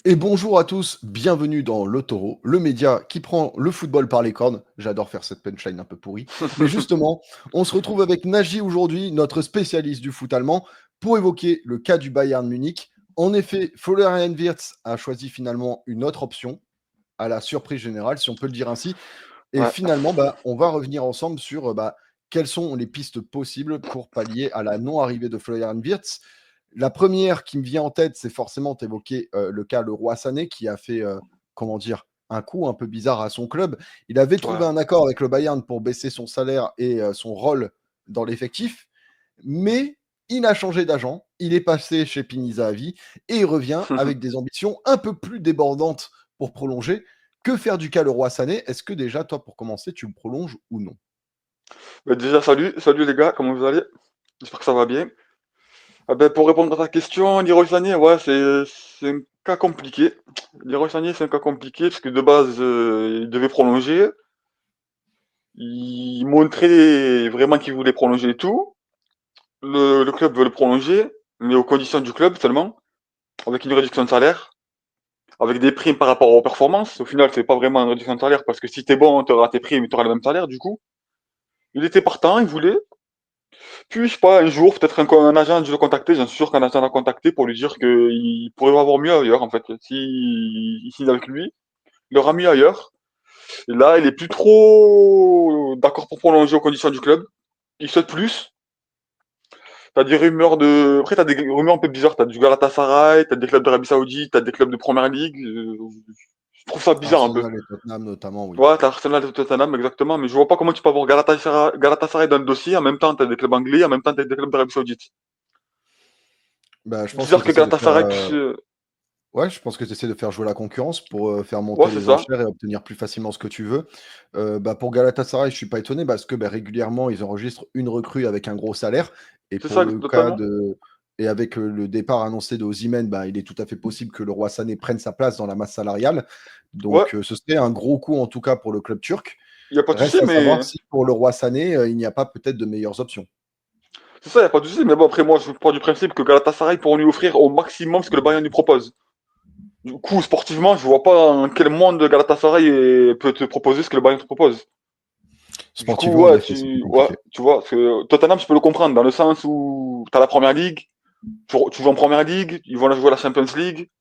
Et bonjour à tous, bienvenue dans Le Taureau, le média qui prend le football par les cornes. J'adore faire cette punchline un peu pourrie. Mais justement, on se retrouve avec Nagy aujourd'hui, notre spécialiste du foot allemand, pour évoquer le cas du Bayern Munich. En effet, Florian Wirtz a choisi finalement une autre option, à la surprise générale, si on peut le dire ainsi. Et Ouais, finalement, on va revenir ensemble sur quelles sont les pistes possibles pour pallier à la non-arrivée de Florian Wirtz. La première qui me vient en tête, c'est forcément d'évoquer le cas Leroy Sané, qui a fait, comment dire, un coup un peu bizarre à son club. Il avait trouvé ouais. un accord avec le Bayern pour baisser son salaire et son rôle dans l'effectif, mais il a changé d'agent, il est passé chez Pinizahavi et il revient avec des ambitions un peu plus débordantes pour prolonger. Que faire du cas Leroy Sané? Est-ce que déjà, toi, pour commencer, tu le prolonges ou non? Bah, déjà, salut les gars, comment vous allez? J'espère que ça va bien. Ah ben, pour répondre à ta question, Leroy Sané, ouais, c'est un cas compliqué. Leroy Sané, c'est un cas compliqué parce que de base, il devait prolonger. Il montrait vraiment qu'il voulait prolonger et tout. Le club veut le prolonger, mais aux conditions du club seulement, avec une réduction de salaire, avec des primes par rapport aux performances. Au final, c'est pas vraiment une réduction de salaire parce que si t'es bon, t'auras tes primes et t'auras le même salaire du coup. Il était partant, il voulait. Puis, je sais pas, un jour, peut-être un agent a dû le contacter, j'en suis sûr qu'un agent l'a contacté pour lui dire qu'il pourrait avoir mieux ailleurs, en fait. Si il signe avec lui, il aura mieux ailleurs. Et là, il est plus trop d'accord pour prolonger aux conditions du club. Il souhaite plus. T'as des rumeurs de... Après, t'as des rumeurs un peu bizarres. T'as du Galatasaray, t'as des clubs d'Arabie Saoudite, t'as des clubs de Première Ligue. Je trouve ça bizarre un peu. Arsenal et Tottenham notamment, oui. Ouais, t'as Arsenal et Tottenham, exactement, mais je vois pas comment tu peux avoir Galatasaray dans le dossier, en même temps t'as des clubs anglais, en même temps t'as des clubs d'Arabie Saoudite. Bah, je pense que Bizarre tu que essaies de faire, Galatasaray puisse... ouais, je pense que tu essaies de faire jouer la concurrence pour, faire Ouais, monter c'est les ça. enchères et obtenir plus facilement ce que tu veux. Pour Galatasaray, je suis pas étonné parce que, régulièrement, ils enregistrent une recrue avec un gros salaire et C'est pour ça, le cas totalement. de et avec, le départ annoncé de Osimhen, il est tout à fait possible que le Roi Sané prenne sa place dans la masse salariale. Ouais, Donc, ce serait un gros coup, en tout cas, pour le club turc. y a pas de Reste souci, à savoir mais... si pour le Roi Sané, il n'y a pas peut-être de meilleures options. C'est ça, y a pas de souci, mais bon, après moi, je pars du principe que Galatasaray pourront lui offrir au maximum ce que le Bayern lui propose. Du coup, sportivement, je vois pas en quel monde Galatasaray peut te proposer ce que le Bayern te propose. Du coup, Sportivement, en effet, c'est plus ouais, compliqué. tu vois, parce que Tottenham, je peux le comprendre, dans le sens où t'as la Première Ligue, tu joues en Première Ligue, ils vont la jouer à la Champions League,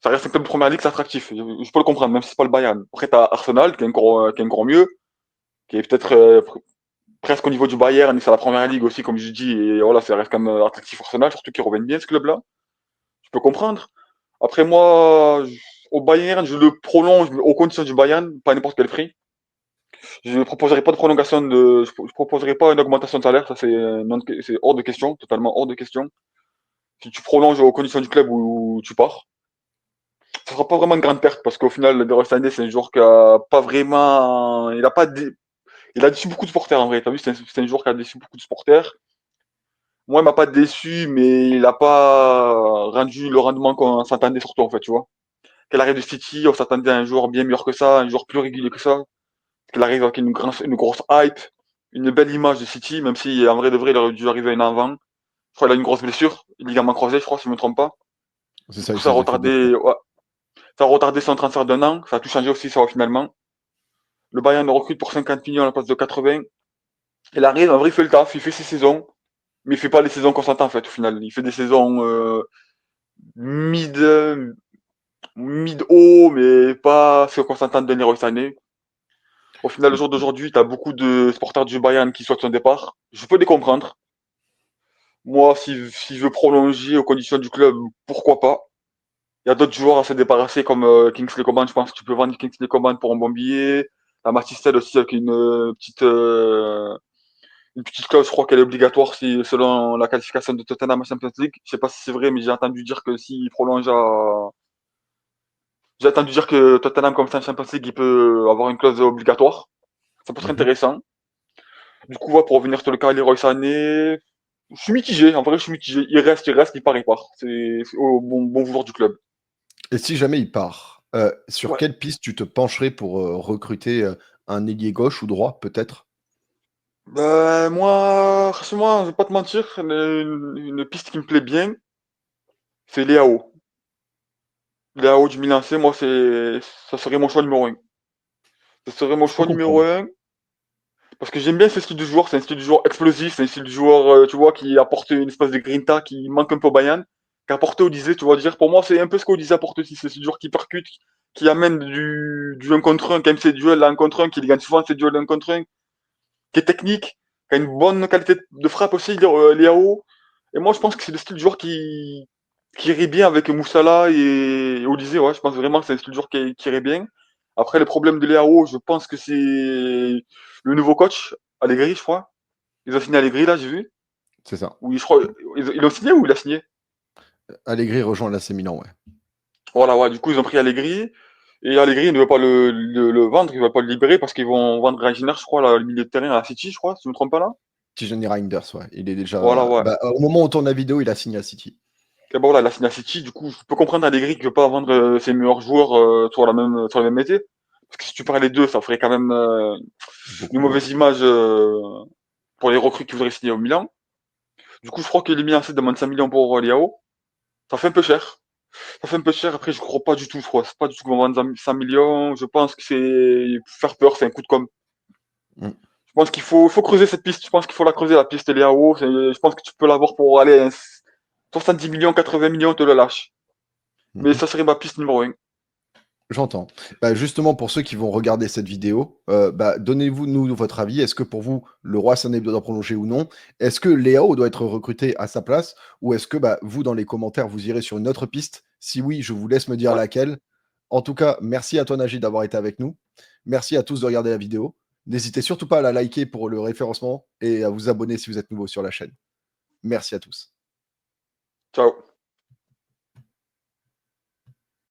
ça reste un club de Première Ligue, c'est attractif. Je peux le comprendre, même si c'est pas le Bayern. Après, t'as Arsenal, qui est encore mieux, qui est peut-être presque au niveau du Bayern, et c'est la Première Ligue aussi, comme je dis, et voilà, ça reste quand même attractif Arsenal, surtout qu'ils reviennent bien, ce club-là. Je peux comprendre. Après, moi, au Bayern, je le prolonge mais aux conditions du Bayern, pas à n'importe quel prix. Je ne proposerai pas de prolongation je proposerai pas une augmentation de salaire, ça c'est c'est hors de question, totalement hors de question. Si tu prolonges aux conditions du club où tu pars, ce sera pas vraiment une grande perte parce qu'au final, Leroy Sané, c'est un joueur qui a pas vraiment, il a déçu beaucoup de supporters en vrai. T'as vu, c'est un joueur qui a déçu beaucoup de supporters. Moi, il m'a pas déçu, mais il a pas rendu le rendement qu'on s'attendait surtout, en fait, tu vois. Qu'elle arrive de City, on s'attendait à un joueur bien meilleur que ça, un joueur plus régulier que ça. Qu'elle arrive avec une grosse hype, une belle image de City, même si, en vrai de vrai, il aurait dû arriver un an avant. Je crois qu'il a une grosse blessure, ligament croisé, je crois, si je me trompe pas. C'est Du ça, coup, il s'est fait blesser. ça a retardé son transfert d'un an. Ça a tout changé aussi, ça, finalement. Le Bayern le recrute pour 50 millions à la place de 80. Il arrive, en vrai, il fait le taf, il fait ses saisons. Mais il fait pas les saisons qu'on s'attend, en fait, au final. Il fait des saisons, mid, mid-haut, mais pas ce qu'on s'entend de Leroy Sané. Au final, le jour d'aujourd'hui, tu as beaucoup de supporters du Bayern qui souhaitent son départ. Je peux les comprendre. Moi, si je veux prolonger aux conditions du club, pourquoi pas. Il y a d'autres joueurs à se débarrasser comme Kingsley Coman. Je pense que tu peux vendre Kingsley Coman pour un bon billet. La Matistel aussi avec une petite clause, je crois qu'elle est obligatoire si, selon la qualification de Tottenham à Champions League. Je sais pas si c'est vrai, mais j'ai entendu dire que Tottenham, comme c'est en Champions League, il peut avoir une clause obligatoire. Ça peut être Mmh. intéressant. Du coup, pour revenir sur le cas Leroy Sané, je suis mitigé. En vrai, je suis mitigé. Il part, il part. C'est au bon vouloir du club. Et si jamais il part, sur Ouais. quelle piste tu te pencherais pour, recruter, un ailier gauche ou droit peut-être? Moi, franchement, je vais pas te mentir, une piste qui me plaît bien, c'est Léao. Léao du Milan AC, moi, ça serait mon choix numéro un. Ça serait mon Je peux choix numéro comprendre. un parce que j'aime bien ce style de joueur. C'est un style de joueur explosif, c'est un style de joueur, tu vois, qui apporte une espèce de grinta qui manque un peu au Bayern, qui apporte Olysée, tu vois, dire. Pour moi, c'est un peu ce qu'Olysée apporte aussi. C'est ce joueur qui percute, qui amène du 1 contre 1, quand même ses duels 1 contre 1, qui gagne souvent ses duels 1 contre 1, qui est technique, qui a une bonne qualité de frappe aussi, Léao. Et moi, je pense que c'est le style de joueur qui irait bien avec Moussala et Olysée. Ouais, je pense vraiment que c'est un style de joueur qui irait bien. Après, le problème de Léao, je pense que c'est le nouveau coach, Allegri, je crois. Ils ont signé Allegri, là, j'ai vu. C'est ça. Oui, je crois. Ils l'ont signé ou il a signé? Allegri rejoint l'AC Milan, ouais. Voilà, ouais, du coup, ils ont pris Allegri. Et Allegri ne veut pas le vendre, ils veulent pas le libérer parce qu'ils vont vendre Reijner, je crois, là, le milieu de terrain à City, je crois, si je ne me trompe pas là. Tijani Reinders, ouais. Il est Voilà, déjà. ouais. Bah, au moment où on tourne la vidéo, il a signé à City. Et bon, là, il a signé à City, du coup, je peux comprendre Allegri qui veut pas vendre ses meilleurs joueurs sur la même été. Parce que si tu parles les deux, ça ferait quand même une Beaucoup, mauvaise beaucoup. image pour les recrues qui voudraient signer au Milan. Du coup, je crois que les Milan, c'est demande 5 millions pour Liao. Ça fait un peu cher. Ça fait un peu cher. Après, je crois pas du tout, je crois. C'est pas du tout qu'on va vendre 5 millions. Je pense que c'est faire peur, c'est un coup de com'. Mm. Je pense faut creuser cette piste. Je pense qu'il faut la creuser, la piste Liao. Je pense que tu peux l'avoir pour aller à 70 millions, 80 millions, te le lâche. Mais Mhm. ça serait ma piste numéro un. J'entends. Bah, justement, pour ceux qui vont regarder cette vidéo, bah, donnez-vous nous votre avis. Est-ce que pour vous, le roi Sané doit prolonger ou non? Est-ce que Léao doit être recruté à sa place? Ou est-ce que bah, vous, dans les commentaires, vous irez sur une autre piste? Si oui, je vous laisse me dire Ouais. laquelle. En tout cas, merci à toi, Nagy, d'avoir été avec nous. Merci à tous de regarder la vidéo. N'hésitez surtout pas à la liker pour le référencement et à vous abonner si vous êtes nouveau sur la chaîne. Merci à tous. Ciao.